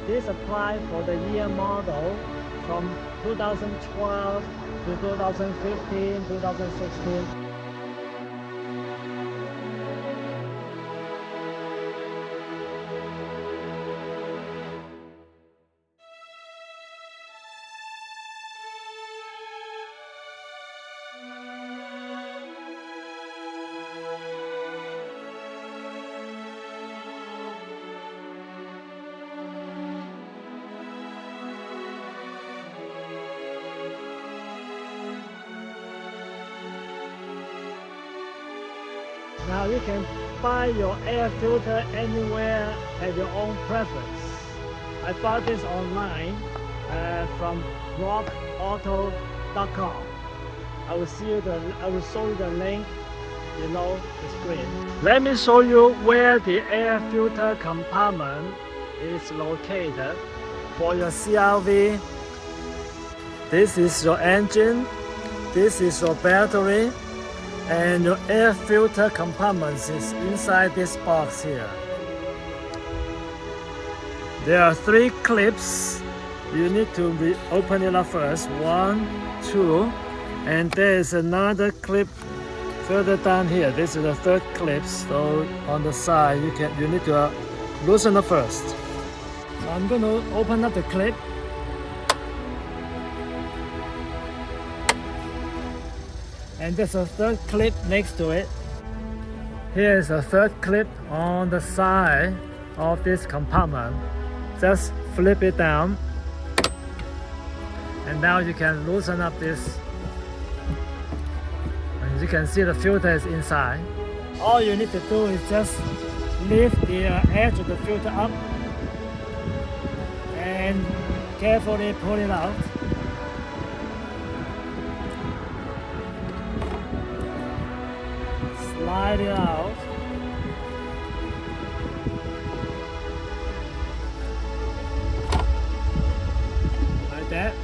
This applies for the year model from 2012 to 2015, 2016. Now you can buy your air filter anywhere at your own preference. I bought this online from rockauto.com. I will show you the link below the screen. Let me show you where the air filter compartment is located for your CRV. This is your engine, this is your battery, and your air filter compartment is inside this box here. There are 3 clips. You need to open it up first. 1, 2, and there is another clip further down here. This is the 3rd clip. So on the side, you need to loosen it first. So I'm going to open up the clip. And there's a 3rd clip next to it. Here is a 3rd clip on the side of this compartment. Just flip it down. And now you can loosen up this. And you can see the filter is inside. All you need to do is just lift the edge of the filter up and carefully pull it out. Slide it out. Like that.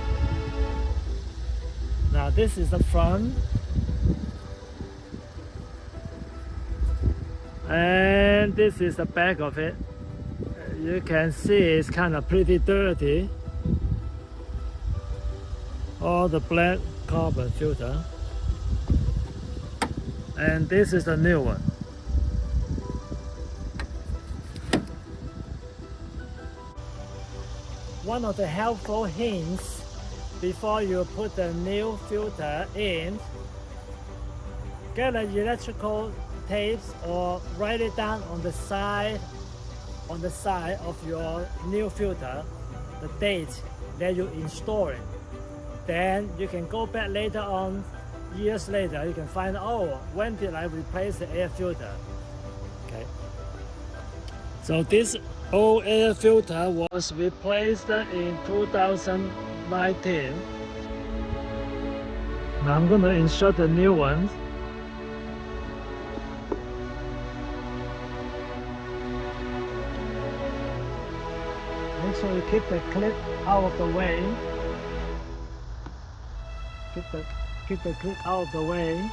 Now this is the front. And this is the back of it. You can see it's kind of pretty dirty. All the black carbon filter. And this is the new one. One of the helpful hints before you put the new filter in, get an electrical tapes or write it down on the side of your new filter, the date that you install it. Then you can go back later on, years later, you can find, oh, when did I replace the air filter? Okay. So this old air filter was replaced in 2019. Now I'm going to insert the new one. Make sure you keep the clip out of the way. Keep the clip out of the way.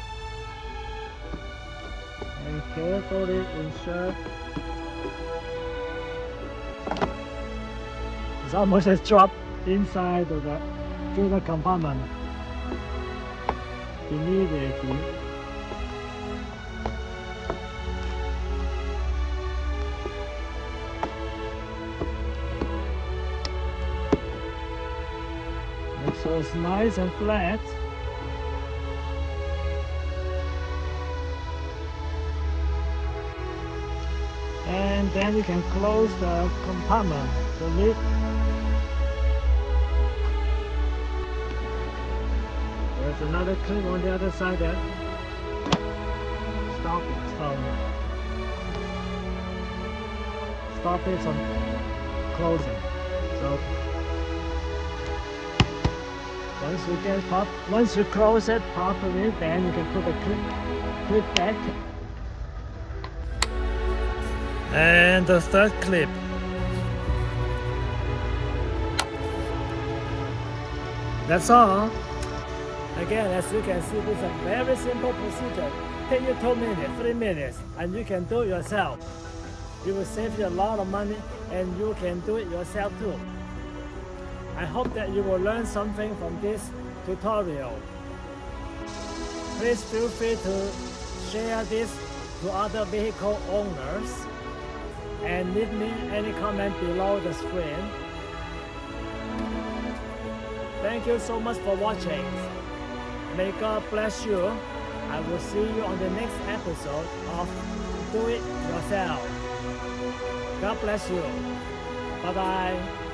And carefully insert. It's almost a drop inside of the filter compartment. Immediately. Make sure it's nice and flat. And then you can close the compartment, the lid. There's another clip on the other side there. Stop it from closing. So once you close it properly, then you can put the clip back. And the 3rd clip. That's all. Again, as you can see, this is a very simple procedure. Take you 2 minutes, 3 minutes, and you can do it yourself. It will save you a lot of money and you can do it yourself too. I hope that you will learn something from this tutorial. Please feel free to share this to other vehicle owners and leave me any comment below the screen. Thank you so much for watching. May God bless you. I will see you on the next episode of Do It Yourself. God bless you. Bye bye.